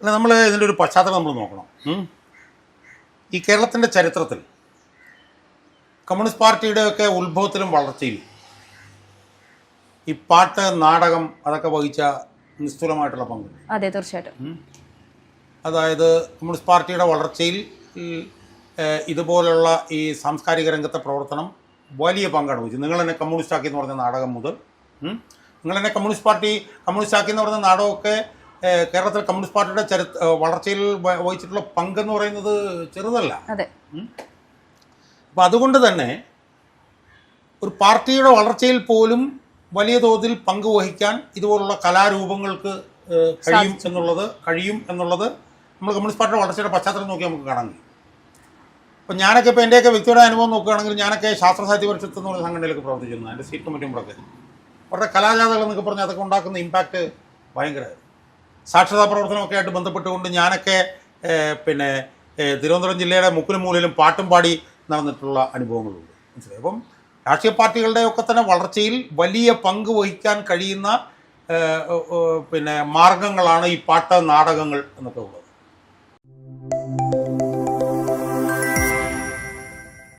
അല്ല, നമ്മൾ ഇതിൻ്റെ ഒരു പശ്ചാത്തലം നമ്മൾ നോക്കണം. ഈ കേരളത്തിൻ്റെ ചരിത്രത്തിൽ കമ്മ്യൂണിസ്റ്റ് പാർട്ടിയുടെയൊക്കെ ഉത്ഭവത്തിലും വളർച്ചയിലും ഈ പാട്ട്, നാടകം അതൊക്കെ വഹിച്ച നിസ്തുലമായിട്ടുള്ള പങ്ക്. അതെ, തീർച്ചയായിട്ടും. അതായത് കമ്മ്യൂണിസ്റ്റ് പാർട്ടിയുടെ വളർച്ചയിൽ ഇതുപോലുള്ള ഈ സാംസ്കാരിക രംഗത്തെ പ്രവർത്തനം വലിയ പങ്കാണ് വഹിച്ചത്. നിങ്ങളെന്നെ കമ്മ്യൂണിസ്റ്റ് ആക്കി എന്ന് പറഞ്ഞ നാടകം മുതൽ, നിങ്ങളെന്നെ കമ്മ്യൂണിസ്റ്റ് ആക്കി എന്ന് പറഞ്ഞ നാടകമൊക്കെ കേരളത്തിൽ കമ്മ്യൂണിസ്റ്റ് പാർട്ടിയുടെ വളർച്ചയിൽ വഹിച്ചിട്ടുള്ള പങ്കെന്ന് പറയുന്നത് ചെറുതല്ല. അപ്പം അതുകൊണ്ട് തന്നെ ഒരു പാർട്ടിയുടെ വളർച്ചയിൽ പോലും വലിയ തോതിൽ പങ്ക് വഹിക്കാൻ ഇതുപോലുള്ള കലാരൂപങ്ങൾക്ക് കഴിയും എന്നുള്ളത് നമ്മൾ കമ്മ്യൂണിസ്റ്റ് പാർട്ടിയുടെ വളർച്ചയുടെ പശ്ചാത്തലം നോക്കി നമുക്ക് കാണാൻ കഴിയും. അപ്പോൾ ഞാനൊക്കെ ഇപ്പോൾ എൻ്റെയൊക്കെ വ്യക്തിയുടെ അനുഭവം നോക്കുകയാണെങ്കിൽ ഞാനൊക്കെ ശാസ്ത്ര സാഹിത്യ പരിഷത്ത് എന്ന് പറഞ്ഞ സംഘടനയിലൊക്കെ പ്രവർത്തിച്ചിരുന്നു. എൻ്റെ സീറ്റ് കമ്മിറ്റിയുമ്പോഴൊക്കെ അവരുടെ കലാജാഥകൾ എന്നൊക്കെ പറഞ്ഞാൽ അതൊക്കെ ഉണ്ടാക്കുന്ന ഇമ്പാക്റ്റ് ഭയങ്കരമായിരുന്നു. സാക്ഷരതാ പ്രവർത്തനമൊക്കെ ആയിട്ട് ബന്ധപ്പെട്ടുകൊണ്ട് ഞാനൊക്കെ തിരുവനന്തപുരം ജില്ലയുടെ മുക്കിലും മൂലയിലും പാട്ടും പാടി നടന്നിട്ടുള്ള അനുഭവങ്ങളുണ്ട്. മനസ്സിലായി. അപ്പം രാഷ്ട്രീയ പാർട്ടികളുടെയൊക്കെ തന്നെ വളർച്ചയിൽ വലിയ പങ്ക് വഹിക്കാൻ കഴിയുന്ന മാർഗങ്ങളാണ് ഈ പാട്ട്, നാടകങ്ങൾ എന്നൊക്കെ ഉള്ളത്.